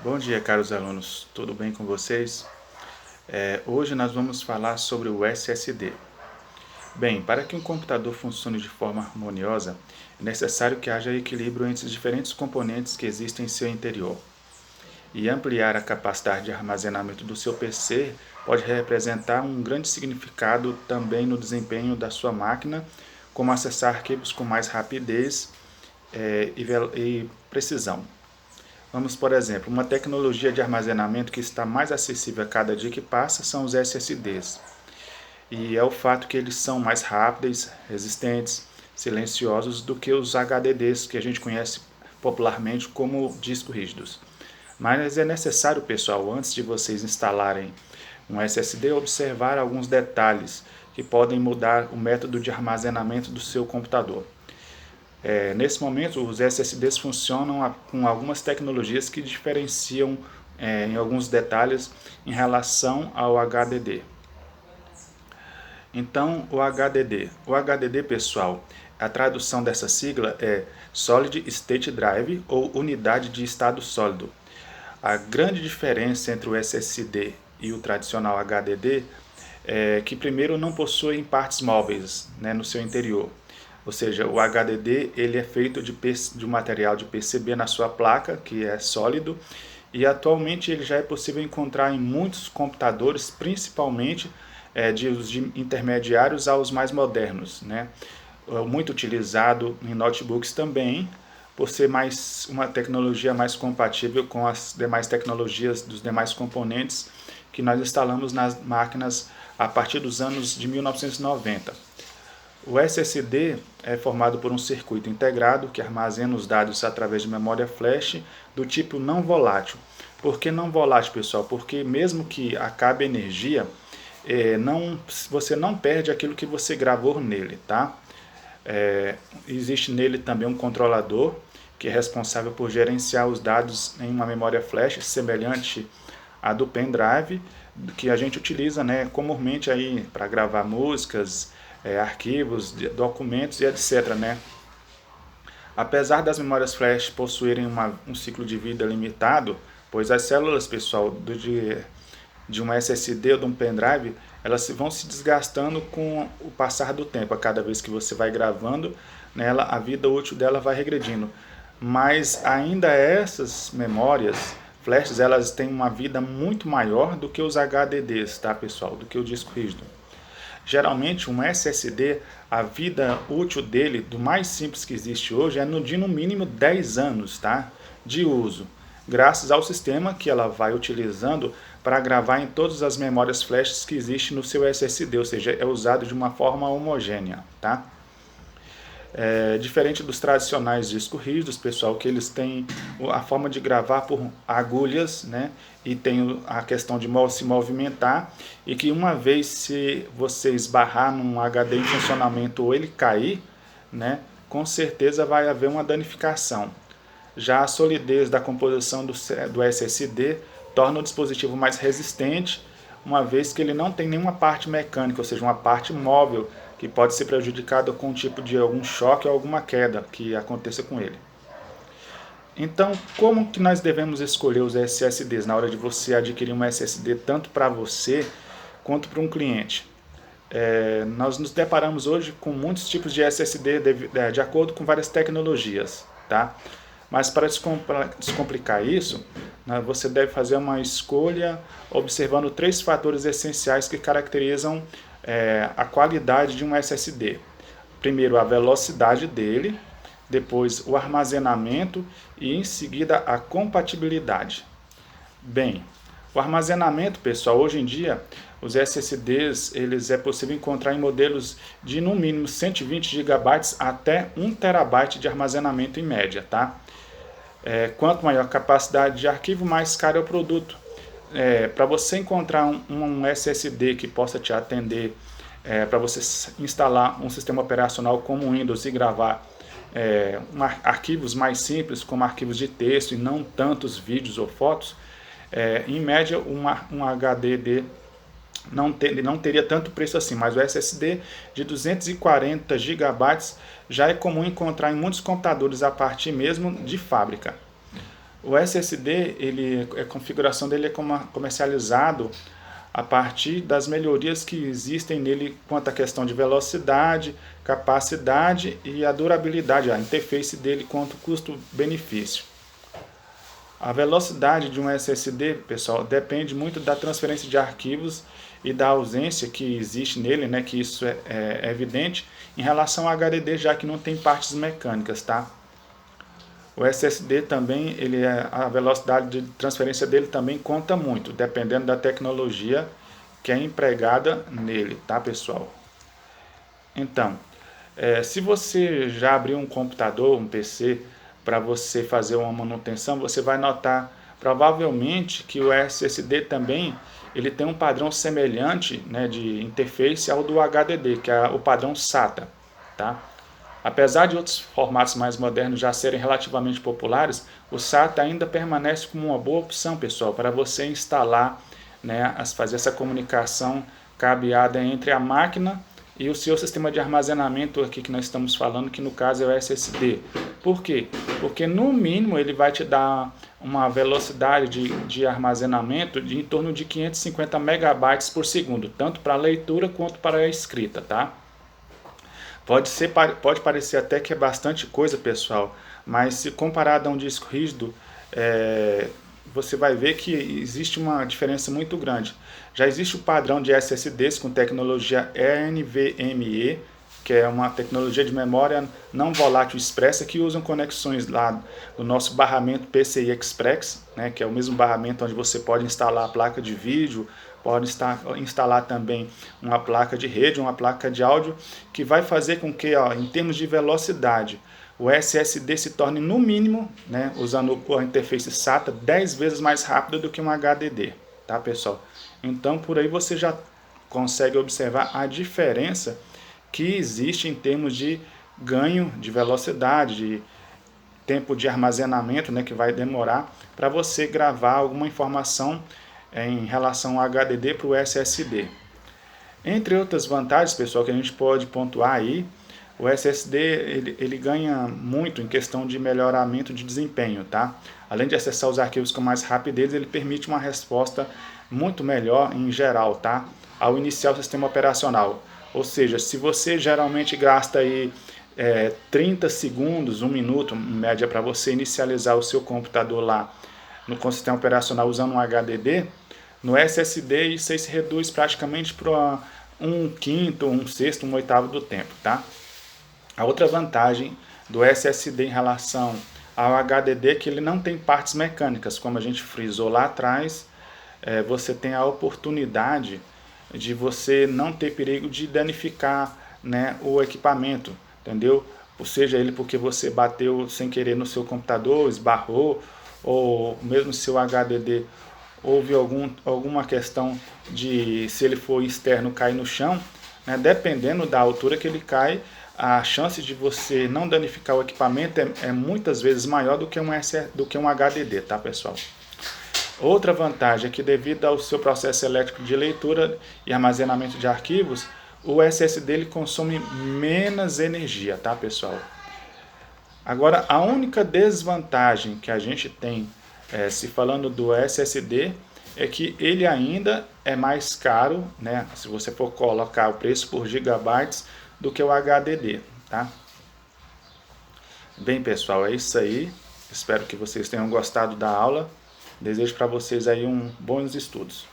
Bom dia, caros alunos. Tudo bem com vocês? Hoje nós vamos falar sobre o SSD. Bem, para que um computador funcione de forma harmoniosa, é necessário que haja equilíbrio entre os diferentes componentes que existem em seu interior. E ampliar a capacidade de armazenamento do seu PC pode representar um grande significado também no desempenho da sua máquina, como acessar arquivos com mais rapidez e precisão. Vamos, por exemplo, uma tecnologia de armazenamento que está mais acessível a cada dia que passa são os SSDs. E é o fato que eles são mais rápidos, resistentes, silenciosos do que os HDDs que a gente conhece popularmente como discos rígidos. Mas é necessário, pessoal, antes de vocês instalarem um SSD, observar alguns detalhes que podem mudar o método de armazenamento do seu computador. Nesse momento, os SSDs funcionam com algumas tecnologias que diferenciam em alguns detalhes em relação ao HDD. Então, o HDD. O HDD, pessoal, a tradução dessa sigla é Solid State Drive ou Unidade de Estado Sólido. A grande diferença entre o SSD e o tradicional HDD é que, primeiro, não possuem partes móveis, né, no seu interior. Ou seja, o HDD ele é feito de um material de PCB na sua placa, que é sólido, e atualmente ele já é possível encontrar em muitos computadores, principalmente de intermediários aos mais modernos, né? Muito utilizado em notebooks também, por ser uma tecnologia mais compatível com as demais tecnologias dos demais componentes que nós instalamos nas máquinas a partir dos anos de 1990. O SSD é formado por um circuito integrado que armazena os dados através de memória flash do tipo não volátil. Por que não volátil, pessoal? Porque mesmo que acabe a energia, você não perde aquilo que você gravou nele, tá? Existe nele também um controlador que é responsável por gerenciar os dados em uma memória flash semelhante à do pendrive, que a gente utiliza, né, comumente aí para gravar músicas, arquivos, documentos e etc, né? Apesar das memórias flash possuírem um ciclo de vida limitado, pois as células, pessoal, de um SSD ou de um pendrive, elas vão se desgastando com o passar do tempo. A cada vez que você vai gravando nela, a vida útil dela vai regredindo. Mas ainda essas memórias flashes, elas têm uma vida muito maior do que os HDDs, tá, pessoal? Do que o disco rígido. Geralmente um SSD, a vida útil dele, do mais simples que existe hoje, é de no mínimo 10 anos, tá? De uso, graças ao sistema que ela vai utilizando para gravar em todas as memórias flash que existem no seu SSD, ou seja, é usado de uma forma homogênea, tá? Diferente dos tradicionais discos rígidos, pessoal, que eles têm a forma de gravar por agulhas, né? E tem a questão de se movimentar, e que uma vez se você esbarrar num HD em funcionamento ou ele cair, né? Com certeza vai haver uma danificação. Já a solidez da composição do SSD torna o dispositivo mais resistente, uma vez que ele não tem nenhuma parte mecânica, ou seja, uma parte móvel que pode ser prejudicada com um tipo de algum choque ou alguma queda que aconteça com ele. Então, como que nós devemos escolher os SSDs na hora de você adquirir um SSD tanto para você quanto para um cliente? Nós nos deparamos hoje com muitos tipos de SSD de acordo com várias tecnologias, tá? Mas para descomplicar isso, né, você deve fazer uma escolha observando 3 fatores essenciais que caracterizam a qualidade de um SSD. Primeiro, a velocidade dele, depois o armazenamento e em seguida a compatibilidade. Bem, o armazenamento, pessoal, hoje em dia os SSDs eles é possível encontrar em modelos de no mínimo 120 GB até 1 TB de armazenamento em média, tá? Quanto maior a capacidade de arquivo, mais caro é o produto. Para você encontrar um SSD que possa te atender, para você instalar um sistema operacional como o Windows e gravar arquivos mais simples, como arquivos de texto e não tantos vídeos ou fotos, em média um HDD não teria tanto preço assim, mas o SSD de 240 GB já é comum encontrar em muitos computadores a partir mesmo de fábrica. O SSD, a configuração dele é comercializado a partir das melhorias que existem nele quanto à questão de velocidade, capacidade e a durabilidade, a interface dele quanto custo-benefício. A velocidade de um SSD, pessoal, depende muito da transferência de arquivos e da ausência que existe nele, né, que isso é evidente em relação ao HDD, já que não tem partes mecânicas, tá? O SSD também, a velocidade de transferência dele também conta muito, dependendo da tecnologia que é empregada nele, tá, pessoal? Então, se você já abriu um computador, um PC, para você fazer uma manutenção, você vai notar provavelmente que o SSD também ele tem um padrão semelhante, né, de interface ao do HDD, que é o padrão SATA, tá? Apesar de outros formatos mais modernos já serem relativamente populares, o SATA ainda permanece como uma boa opção, pessoal, para você instalar, né, fazer essa comunicação cabeada entre a máquina e o seu sistema de armazenamento aqui que nós estamos falando, que no caso é o SSD. Por quê? Porque no mínimo ele vai te dar uma velocidade de armazenamento de em torno de 550 megabytes por segundo, tanto para leitura quanto para a escrita, tá? Pode parecer até que é bastante coisa, pessoal, mas se comparado a um disco rígido, você vai ver que existe uma diferença muito grande. Já existe o padrão de SSDs com tecnologia NVMe, que é uma tecnologia de memória não volátil expressa, que usam conexões lá do nosso barramento PCI Express, né, que é o mesmo barramento onde você pode instalar a placa de vídeo, pode instalar também uma placa de rede, uma placa de áudio, que vai fazer com que, em termos de velocidade, o SSD se torne, no mínimo, né, usando a interface SATA, 10 vezes mais rápido do que um HDD, tá, pessoal? Então, por aí você já consegue observar a diferença que existe em termos de ganho de velocidade, de tempo de armazenamento, né, que vai demorar para você gravar alguma informação em relação ao HDD para o SSD. Entre outras vantagens, pessoal, que a gente pode pontuar aí, o SSD ele ganha muito em questão de melhoramento de desempenho, tá? Além de acessar os arquivos com mais rapidez, ele permite uma resposta muito melhor em geral, tá? Ao iniciar o sistema operacional. Ou seja, se você geralmente gasta aí 30 segundos, 1 minuto, em média, para você inicializar o seu computador lá com o sistema operacional usando um HDD, no SSD isso aí se reduz praticamente para 1/5, 1/6, 1/8 do tempo, tá? A outra vantagem do SSD em relação ao HDD é que ele não tem partes mecânicas, como a gente frisou lá atrás. Você tem a oportunidade de você não ter perigo de danificar, né, o equipamento, entendeu? Ou seja, ele porque você bateu sem querer no seu computador, esbarrou, ou mesmo se o HDD houve alguma questão de, se ele for externo, cair no chão, né, dependendo da altura que ele cai, a chance de você não danificar o equipamento é muitas vezes maior do que um HDD, tá, pessoal? Outra vantagem é que, devido ao seu processo elétrico de leitura e armazenamento de arquivos, o SSD ele consome menos energia, tá, pessoal? Agora, a única desvantagem que a gente tem, se falando do SSD, é que ele ainda é mais caro, né, se você for colocar o preço por gigabytes, do que o HDD, tá? Bem, pessoal, é isso aí. Espero que vocês tenham gostado da aula. Desejo para vocês aí bons estudos.